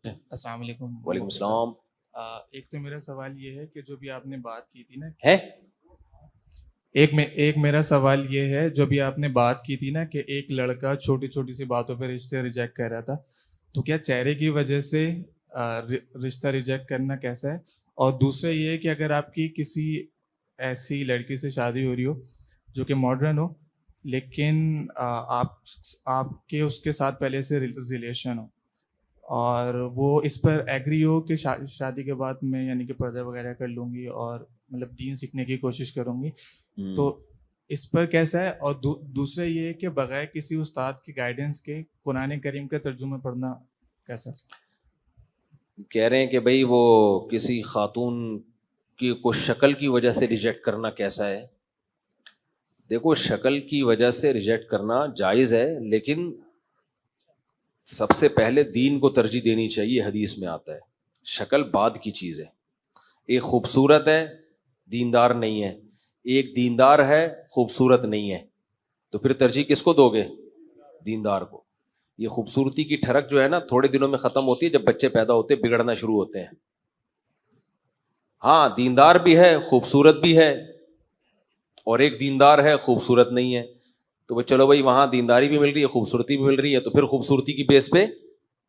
السلام علیکم. وعلیکم السلام. ایک تو میرا سوال یہ ہے کہ جو بھی آپ نے بات کی تھی نا ہے ایک میرا سوال یہ ہے جو بھی آپ نے بات کی تھی نا کہ ایک لڑکا چھوٹی چھوٹی سی باتوں پہ رشتے ریجیکٹ کر رہا تھا, تو کیا چہرے کی وجہ سے رشتہ ریجیکٹ کرنا کیسا ہے؟ اور دوسرا یہ ہے کہ اگر آپ کی کسی ایسی لڑکی سے شادی ہو رہی ہو جو کہ ماڈرن ہو, لیکن آپ کے اس کے ساتھ پہلے سے ریلیشن ہو, اور وہ اس پر ایگری ہو کہ شادی کے بعد میں یعنی کہ پردہ وغیرہ کر لوں گی اور مطلب دین سیکھنے کی کوشش کروں گی, تو اس پر کیسا ہے؟ اور دوسرا یہ ہے کہ بغیر کسی استاد کی گائیڈنس کے قرآن کریم کا ترجمہ پڑھنا کیسا؟ کہہ رہے ہیں کہ بھائی وہ کسی خاتون کی کو شکل کی وجہ سے ریجیکٹ کرنا کیسا ہے. دیکھو, شکل کی وجہ سے ریجیکٹ کرنا جائز ہے, لیکن سب سے پہلے دین کو ترجیح دینی چاہیے. حدیث میں آتا ہے شکل بعد کی چیز ہے. ایک خوبصورت ہے, دیندار نہیں ہے, ایک دیندار ہے, خوبصورت نہیں ہے, تو پھر ترجیح کس کو دو گے؟ دیندار کو. یہ خوبصورتی کی ٹھڑک جو ہے نا تھوڑے دنوں میں ختم ہوتی ہے, جب بچے پیدا ہوتے ہیں بگڑنا شروع ہوتے ہیں. ہاں, دیندار بھی ہے, خوبصورت بھی ہے, اور ایک دیندار ہے, خوبصورت نہیں ہے, تو چلو بھائی وہاں دینداری بھی مل رہی ہے, خوبصورتی بھی مل رہی ہے, تو پھر خوبصورتی کی بیس پہ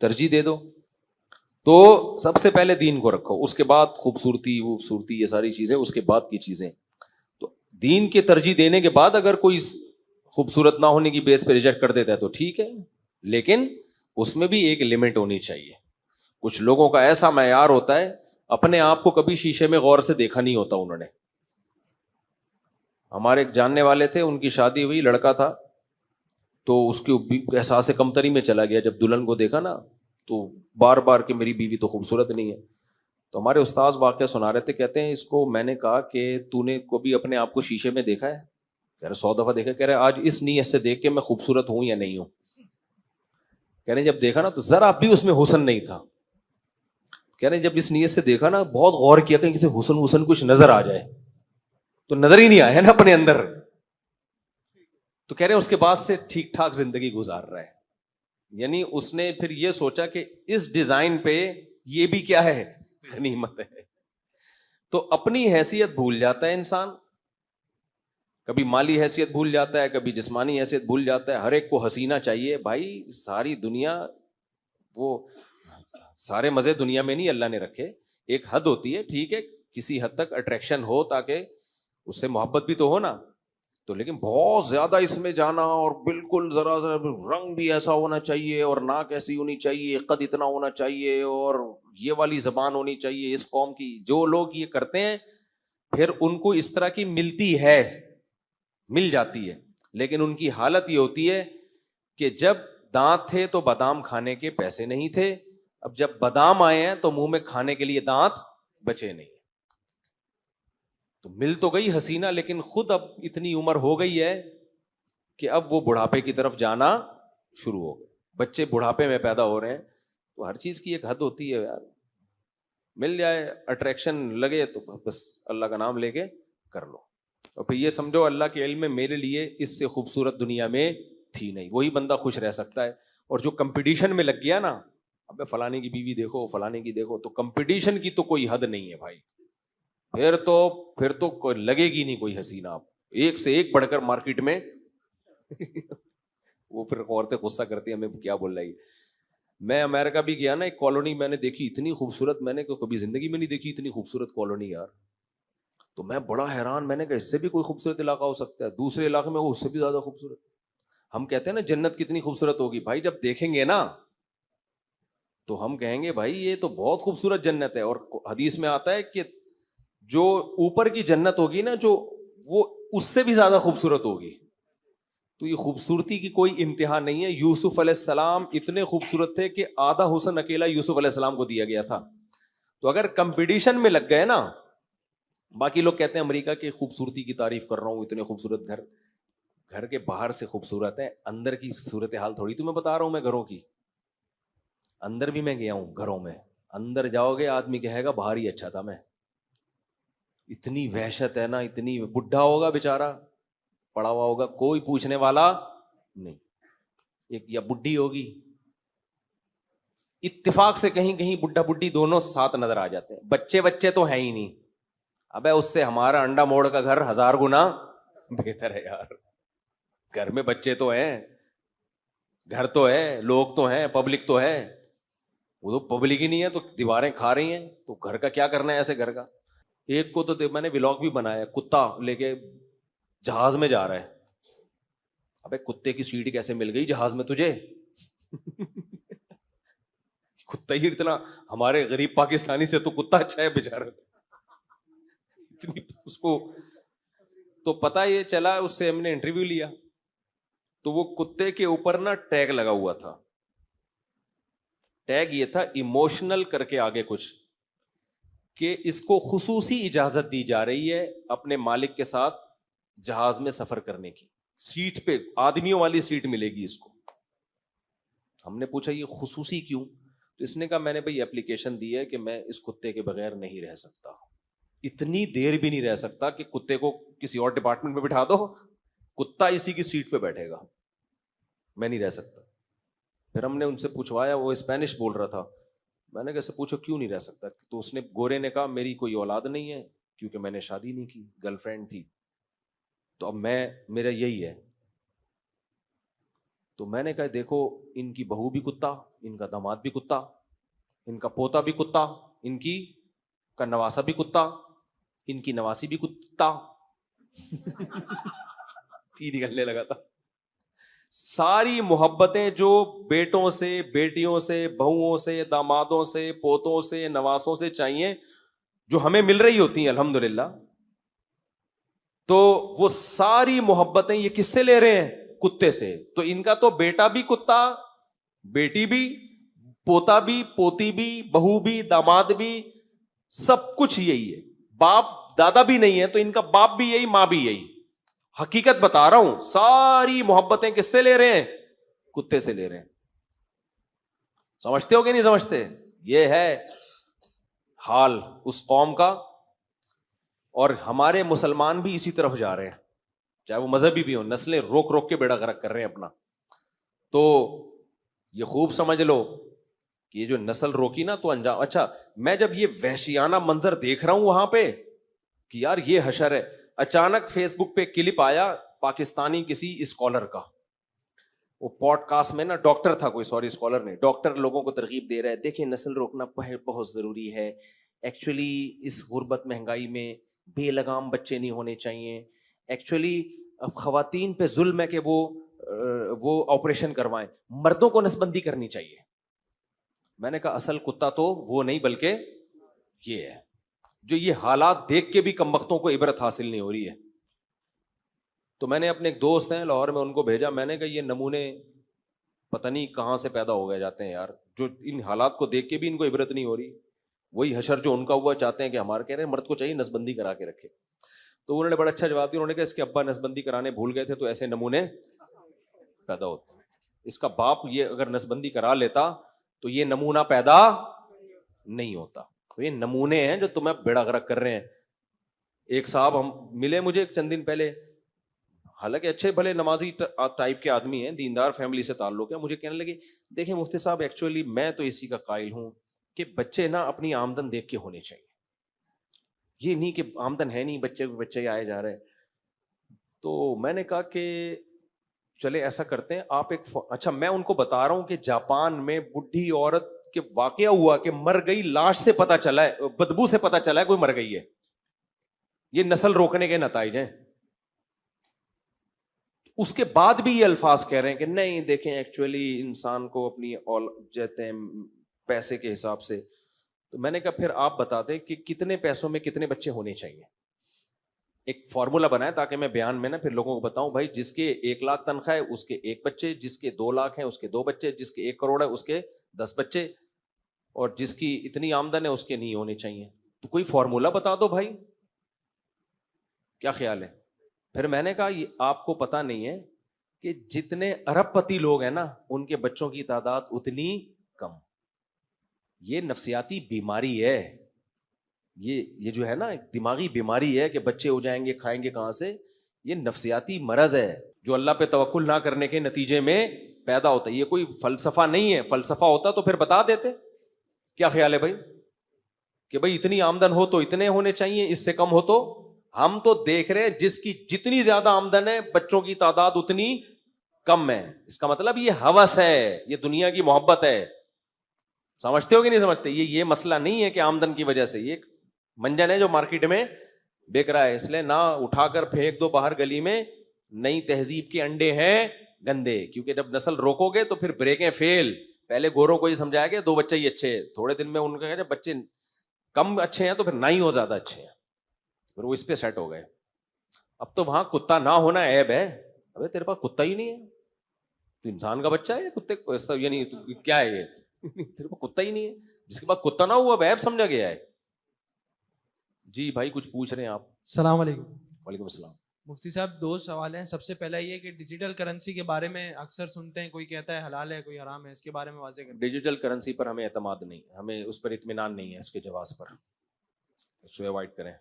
ترجیح دے دو. تو سب سے پہلے دین کو رکھو, اس کے بعد خوبصورتی یہ ساری چیزیں اس کے بعد کی چیزیں. تو دین کے ترجیح دینے کے بعد اگر کوئی خوبصورت نہ ہونے کی بیس پہ ریجیکٹ کر دیتا ہے تو ٹھیک ہے, لیکن اس میں بھی ایک لمٹ ہونی چاہیے. کچھ لوگوں کا ایسا معیار ہوتا ہے, اپنے آپ کو کبھی شیشے میں غور سے دیکھا نہیں ہوتا انہوں نے. ہمارے ایک جاننے والے تھے, ان کی شادی ہوئی, لڑکا تھا, تو اس کے احساس کمتری میں چلا گیا. جب دلہن کو دیکھا نا تو بار بار کہ میری بیوی تو خوبصورت نہیں ہے. تو ہمارے استاذ واقعہ سنا رہے تھے, کہتے ہیں اس کو میں نے کہا کہ تو نے کبھی اپنے آپ کو شیشے میں دیکھا ہے؟ کہہ رہے 100 دفعہ دیکھا. کہہ رہے آج اس نیت سے دیکھ کے میں خوبصورت ہوں یا نہیں ہوں. کہہ رہے جب دیکھا نا تو ذرا بھی اس میں حسن نہیں تھا. کہہ رہے جب اس نیت سے دیکھا نا بہت غور کیا کہ کسی حسن کچھ نظر آ جائے, تو نظر ہی نہیں آیا نا اپنے اندر. تو کہہ رہے اس کے بعد سے ٹھیک ٹھاک زندگی گزار رہا ہے. یعنی اس نے پھر یہ سوچا کہ اس ڈیزائن پہ یہ بھی کیا ہے, غنیمت ہے. تو اپنی حیثیت بھول جاتا ہے انسان, کبھی مالی حیثیت بھول جاتا ہے, کبھی جسمانی حیثیت بھول جاتا ہے. ہر ایک کو حسینہ چاہیے بھائی, ساری دنیا, وہ سارے مزے دنیا میں نہیں اللہ نے رکھے. ایک حد ہوتی ہے, ٹھیک ہے, کسی حد تک اٹریکشن ہو تاکہ اس سے محبت بھی تو ہو نا. تو لیکن بہت زیادہ اس میں جانا, اور بالکل ذرا رنگ بھی ایسا ہونا چاہیے, اور ناک ایسی ہونی چاہیے, قد اتنا ہونا چاہیے, اور یہ والی زبان ہونی چاہیے اس قوم کی. جو لوگ یہ کرتے ہیں پھر ان کو اس طرح کی مل جاتی ہے, لیکن ان کی حالت یہ ہوتی ہے کہ جب دانت تھے تو بادام کھانے کے پیسے نہیں تھے, اب جب بادام آئے ہیں تو منہ میں کھانے کے لیے دانت بچے نہیں. تو مل تو گئی حسینہ, لیکن خود اب اتنی عمر ہو گئی ہے کہ اب وہ بڑھاپے کی طرف جانا شروع ہو گئے. بچے بڑھاپے میں پیدا ہو رہے ہیں, تو ہر چیز کی ایک حد ہوتی ہے یار. مل جائے, اٹریکشن لگے تو بس اللہ کا نام لے کے کر لو, اور پھر یہ سمجھو اللہ کے علم میں میرے لیے اس سے خوبصورت دنیا میں تھی نہیں. وہی بندہ خوش رہ سکتا ہے. اور جو کمپٹیشن میں لگ گیا نا, ابے فلانے کی بیوی دیکھو, فلانے کی دیکھو, تو کمپٹیشن کی تو کوئی حد نہیں ہے بھائی. پھر تو لگے گی نہیں کوئی حسینہ. آپ ایک سے ایک بڑھ کر مارکیٹ میں وہ پھر عورتیں غصہ کرتی ہیں, ہمیں کیا بول رہی. میں امریکہ بھی گیا نا, ایک کالونی میں نے دیکھی اتنی خوبصورت, میں نے کبھی زندگی میں نہیں دیکھی اتنی خوبصورت کالونی یار. تو میں بڑا حیران, میں نے کہا اس سے بھی کوئی خوبصورت علاقہ ہو سکتا ہے. دوسرے علاقے میں وہ اس سے بھی زیادہ خوبصورت. ہم کہتے ہیں نا جنت کتنی خوبصورت ہوگی, بھائی جب دیکھیں گے نا تو ہم کہیں گے بھائی یہ تو بہت خوبصورت جنت ہے. اور حدیث میں آتا ہے کہ جو اوپر کی جنت ہوگی نا, جو وہ اس سے بھی زیادہ خوبصورت ہوگی. تو یہ خوبصورتی کی کوئی انتہا نہیں ہے. یوسف علیہ السلام اتنے خوبصورت تھے کہ آدھا حسن اکیلا یوسف علیہ السلام کو دیا گیا تھا. تو اگر کمپٹیشن میں لگ گئے نا, باقی لوگ کہتے ہیں امریکہ کی خوبصورتی کی تعریف کر رہا ہوں, اتنے خوبصورت گھر کے باہر سے خوبصورت ہے, اندر کی صورت حال تھوڑی تمہیں بتا رہا ہوں میں گھروں کی. اندر بھی میں گیا ہوں گھروں میں, اندر جاؤ گے آدمی کہے گا باہر ہی اچھا تھا میں. اتنی وحشت ہے نا, اتنی. بڈھا ہوگا بیچارہ, پڑا ہوا ہوگا, کوئی پوچھنے والا نہیں. ایک یا بڈھی ہوگی, اتفاق سے کہیں کہیں بڈھا بڈھی دونوں ساتھ نظر آ جاتے ہیں. بچے تو ہیں ہی نہیں. ابے اس سے ہمارا انڈا موڑ کا گھر 1000 گنا بہتر ہے یار. گھر میں بچے تو ہیں, گھر تو ہے, لوگ تو ہیں, پبلک تو ہے. وہ تو پبلک ہی نہیں ہے تو دیواریں کھا رہی ہیں, تو گھر کا کیا کرنا ہے ایسے گھر کا. ایک کو تو میں نے ولاگ بھی بنایا, کتا لے کے جہاز میں جا رہا ہے. ابے کتے کی سیٹ کیسے مل گئی جہاز میں تجھے؟ کتا ہی اتنا, ہمارے غریب پاکستانی سے تو کتا اچھا ہے بیچارہ. اس کو تو پتا یہ چلا, اس سے ہم نے انٹرویو لیا تو وہ کتے کے اوپر نا ٹیگ لگا ہوا تھا. ٹیگ یہ تھا ایموشنل کر کے آگے کچھ, کہ اس کو خصوصی اجازت دی جا رہی ہے اپنے مالک کے ساتھ جہاز میں سفر کرنے کی. سیٹ پہ آدمیوں والی سیٹ ملے گی اس کو. ہم نے پوچھا یہ خصوصی کیوں؟ تو اس نے کہا میں نے بھائی اپلیکیشن دی ہے کہ میں اس کتے کے بغیر نہیں رہ سکتا, اتنی دیر بھی نہیں رہ سکتا کہ کتے کو کسی اور ڈپارٹمنٹ میں بٹھا دو, کتا اسی کی سیٹ پہ بیٹھے گا, میں نہیں رہ سکتا. پھر ہم نے ان سے پوچھوایا, وہ اسپینش بول رہا تھا. میں نے کیسے پوچھو کیوں نہیں رہ سکتا؟ تو اس نے, گورے نے کہا میری کوئی اولاد نہیں ہے کیونکہ میں نے شادی نہیں کی, گرل فرینڈ تھی, تو اب میرا یہی ہے. تو میں نے کہا دیکھو ان کی بہو بھی کتا, ان کا داماد بھی کتا, ان کا پوتا بھی کتا, ان کی کا نواسا بھی کتا, ان کی نواسی بھی کتا. تین نکلنے لگا تھا. ساری محبتیں جو بیٹوں سے, بیٹیوں سے, بہوؤں سے, دامادوں سے, پوتوں سے, نواسوں سے چاہیے, جو ہمیں مل رہی ہوتی ہیں الحمدللہ, تو وہ ساری محبتیں یہ کس سے لے رہے ہیں؟ کتے سے. تو ان کا تو بیٹا بھی کتا, بیٹی بھی, پوتا بھی, پوتی بھی, بہو بھی, داماد بھی, سب کچھ یہی ہے. باپ دادا بھی نہیں ہے تو ان کا باپ بھی یہی, ماں بھی یہی. حقیقت بتا رہا ہوں, ساری محبتیں کس سے لے رہے ہیں؟ کتے سے لے رہے ہیں. سمجھتے ہو کہ نہیں سمجھتے؟ یہ ہے حال اس قوم کا, اور ہمارے مسلمان بھی اسی طرف جا رہے ہیں, چاہے وہ مذہبی بھی ہو. نسلیں روک روک کے بیڑا غرق کر رہے ہیں اپنا. تو یہ خوب سمجھ لو کہ یہ جو نسل روکی نا تو انجام. اچھا میں جب یہ وحشیانہ منظر دیکھ رہا ہوں وہاں پہ کہ یار یہ حشر ہے, اچانک فیس بک پہ کلپ آیا پاکستانی کسی اسکالر کا, وہ پوڈ کاسٹ میں نا, ڈاکٹر تھا کوئی, سوری اسکالر نہیں, ڈاکٹر لوگوں کو ترغیب دے رہا ہے, دیکھیں نسل روکنا بہت ضروری ہے. ایکچولی اس غربت مہنگائی میں بے لگام بچے نہیں ہونے چاہیے. ایکچولی خواتین پہ ظلم ہے کہ وہ آپریشن کروائیں, مردوں کو نسبندی کرنی چاہیے. میں نے کہا اصل کتا تو وہ نہیں بلکہ یہ ہے, جو یہ حالات دیکھ کے بھی کمبختوں کو عبرت حاصل نہیں ہو رہی ہے. تو میں نے اپنے ایک دوست ہیں لاہور میں, ان کو بھیجا, میں نے کہا یہ نمونے پتہ نہیں کہاں سے پیدا ہو گئے جاتے ہیں یار, جو ان حالات کو دیکھ کے بھی ان کو عبرت نہیں ہو رہی. وہی حشر جو ان کا ہوا چاہتے ہیں کہ ہمارے, کہہ رہے ہیں مرد کو چاہیے نسبندی کرا کے رکھے. تو انہوں نے بڑا اچھا جواب دیا, انہوں نے کہا اس کے ابا نسبندی کرانے بھول گئے تھے تو ایسے نمونے پیدا ہوتے ہیں. اس کا باپ یہ اگر نسبندی کرا لیتا تو یہ نمونہ پیدا نہیں ہوتا. تو یہ نمونے ہیں جو تمہیں بیڑا غرق کر رہے ہیں. ایک صاحب ہم ملے مجھے چند دن پہلے, حالانکہ اچھے بھلے نمازی ٹائپ کے آدمی ہیں, دیندار فیملی سے تعلق ہے. مجھے کہنے لگے دیکھیں مفتی صاحب ایکچولی میں تو اسی کا قائل ہوں کہ بچے نا اپنی آمدن دیکھ کے ہونے چاہیے, یہ نہیں کہ آمدن ہے نہیں بچے آئے جا رہے ہیں. تو میں نے کہا کہ چلے ایسا کرتے ہیں آپ ایک, اچھا میں ان کو بتا رہا ہوں کہ جاپان میں بڈھی عورت کے واقعہ ہوا کہ مر گئی, لاش سے پتا چلا ہے, بدبو سے پتا چلا ہے کوئی مر گئی ہے. یہ نسل روکنے کے نتائج ہیں. اس کے بعد بھی یہ الفاظ کہہ رہے ہیں کہ نہیں دیکھیں ایکچولی انسان کو اپنی جاتے ہیں پیسے کے حساب سے. تو میں نے کہا پھر آپ بتا دیں کہ کتنے پیسوں میں کتنے بچے ہونے چاہیے. ایک فارمولا بنایا تاکہ میں بیان میں نا پھر لوگوں کو بتاؤں, بھائی جس کے 1 لاکھ تنخواہ ہے اس کے 1 بچے, جس کے 2 لاکھ ہیں اس کے 2 بچے, جس کے 1 کروڑ ہے اس کے 10 بچے, اور جس کی اتنی آمدن ہے اس کے نہیں ہونے چاہیے. تو کوئی فارمولا بتا دو بھائی, کیا خیال ہے؟ پھر میں نے کہا آپ کو پتا نہیں ہے کہ جتنے ارب پتی لوگ ہیں نا ان کے بچوں کی تعداد اتنی کم. یہ نفسیاتی بیماری ہے, یہ جو ہے نا دماغی بیماری ہے کہ بچے ہو جائیں گے, کھائیں گے کہاں سے. یہ نفسیاتی مرض ہے جو اللہ پہ توکل نہ کرنے کے نتیجے میں پیدا ہوتا ہے. یہ کوئی فلسفہ نہیں ہے, فلسفہ ہوتا تو پھر بتا دیتے. کیا خیال ہے بھائی کہ بھائی اتنی آمدن ہو تو اتنے ہونے چاہیے, اس سے کم ہو تو. ہم تو دیکھ رہے ہیں جس کی جتنی زیادہ آمدن ہے بچوں کی تعداد اتنی کم ہے. اس کا مطلب یہ ہوس ہے, یہ دنیا کی محبت ہے. سمجھتے ہو کہ نہیں سمجھتے؟ یہ مسئلہ نہیں ہے کہ آمدن کی وجہ سے, یہ منجن ہے جو مارکیٹ میں بک رہا ہے. اس لیے نہ اٹھا کر پھینک دو باہر گلی میں, نئی تہذیب کے انڈے ہیں گندے. کیونکہ جب نسل روکو گے تو پھر بریکیں فیل. پہلے گوروں کو یہ سمجھایا کہ 2 بچے ہی اچھے ہیں, تھوڑے دن میں ان کا جب بچے کم اچھے ہیں تو پھر نہ ہی ہو زیادہ اچھے ہیں, پھر وہ اس پہ سیٹ ہو گئے. اب تو وہاں کتا نہ ہونا عیب ہے. ابے تیرے پاس کتا ہی نہیں ہے, تو انسان کا بچہ ہے, کتے یعنی کیا ہے یہ, تیرے پاس کتا ہی نہیں ہے. جس کے پاس کتا نہ ہوا عیب سمجھا گیا ہے. جی بھائی کچھ پوچھ رہے ہیں آپ؟ السلام علیکم. وعلیکم السلام. مفتی صاحب 2 سوال ہیں. سب سے پہلا یہ کہ ڈیجیٹل کرنسی کے بارے میں اکثر سنتے ہیں, کوئی کہتا ہے حلال ہے کوئی حرام ہے, اس کے بارے میں واضح کریں. ڈیجیٹل کرنسی پر ہمیں اعتماد نہیں, ہمیں اس پر اطمینان نہیں ہے, اس کے جواز پر, اس کو اوائڈ کریں.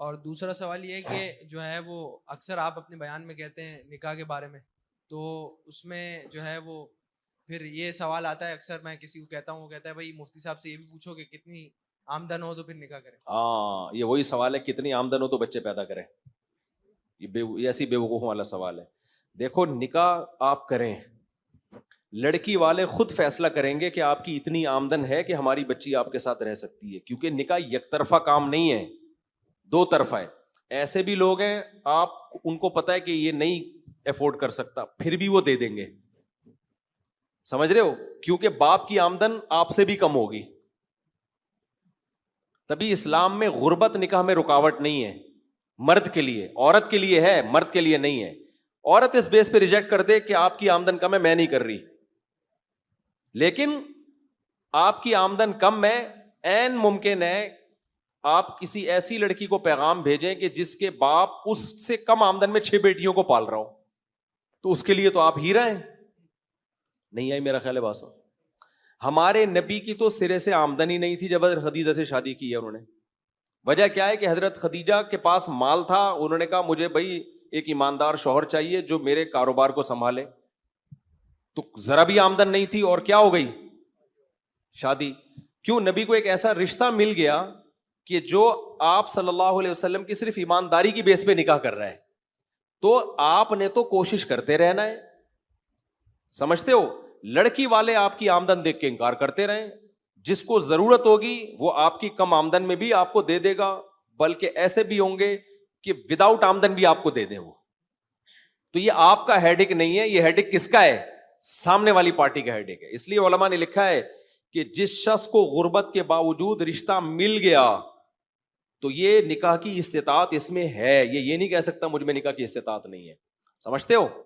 اور دوسرا سوال یہ ہے کہ جو ہے وہ اکثر آپ اپنے بیان میں کہتے ہیں نکاح کے بارے میں, تو اس میں جو ہے وہ پھر یہ سوال آتا ہے اکثر, میں کسی کو کہتا ہوں, وہ کہتا ہے بھائی مفتی صاحب سے یہ بھی پوچھو کہ کتنی آمدن ہو تو پھر نکاح کریں. ہاں یہ وہی سوال ہے, کتنی آمدن ہو تو بچے پیدا کریں. یہ ایسی بے وقوفوں والا سوال ہے. دیکھو نکاح آپ کریں, لڑکی والے خود فیصلہ کریں گے کہ آپ کی اتنی آمدن ہے کہ ہماری بچی آپ کے ساتھ رہ سکتی ہے. کیونکہ نکاح یک طرفہ کام نہیں ہے, 2 طرفہ ہے. ایسے بھی لوگ ہیں آپ ان کو پتا ہے کہ یہ نہیں افورڈ کر سکتا, پھر بھی وہ دے دیں گے. سمجھ رہے ہو؟ کیونکہ باپ کی آمدن آپ سے بھی کم ہوگی. تبھی اسلام میں غربت نکاح میں رکاوٹ نہیں ہے. مرد کے لیے, عورت کے لیے ہے, مرد کے لیے نہیں ہے. عورت اس بیس پہ ریجیکٹ کر دے کہ آپ کی آمدن کم ہے, میں نہیں کر رہی. لیکن آپ کی آمدن کم ہے, عین ممکن ہے آپ کسی ایسی لڑکی کو پیغام بھیجیں کہ جس کے باپ اس سے کم آمدن میں 6 بیٹیوں کو پال رہا ہو, تو اس کے لیے تو آپ ہیرا ہیں. نہیں آئی میرا خیال ہے بات. ہمارے نبی کی تو سرے سے آمدنی نہیں تھی جب حضرت خدیجہ سے شادی کی ہے انہوں نے. وجہ کیا ہے کہ حضرت خدیجہ کے پاس مال تھا, انہوں نے کہا مجھے بھائی ایک ایماندار شوہر چاہیے جو میرے کاروبار کو سنبھالے. تو ذرا بھی آمدن نہیں تھی اور کیا ہو گئی شادی. کیوں؟ نبی کو ایک ایسا رشتہ مل گیا کہ جو آپ صلی اللہ علیہ وسلم کی صرف ایمانداری کی بیس پہ نکاح کر رہا ہے. تو آپ نے تو کوشش کرتے رہنا ہے. سمجھتے ہو؟ لڑکی والے آپ کی آمدن دیکھ کے انکار کرتے رہیں. جس کو ضرورت ہوگی وہ آپ کی کم آمدن میں بھی آپ کو دے دے گا, بلکہ ایسے بھی ہوں گے کہ وداؤٹ آمدن بھی آپ کو دے دیں وہ. تو یہ آپ کا ہیڈک نہیں ہے, یہ ہیڈک کس کا ہے؟ سامنے والی پارٹی کا ہیڈک ہے. اس لیے علماء نے لکھا ہے کہ جس شخص کو غربت کے باوجود رشتہ مل گیا تو یہ نکاح کی استطاعت اس میں ہے. یہ نہیں کہہ سکتا مجھ میں نکاح کی استطاعت نہیں ہے. سمجھتے ہو؟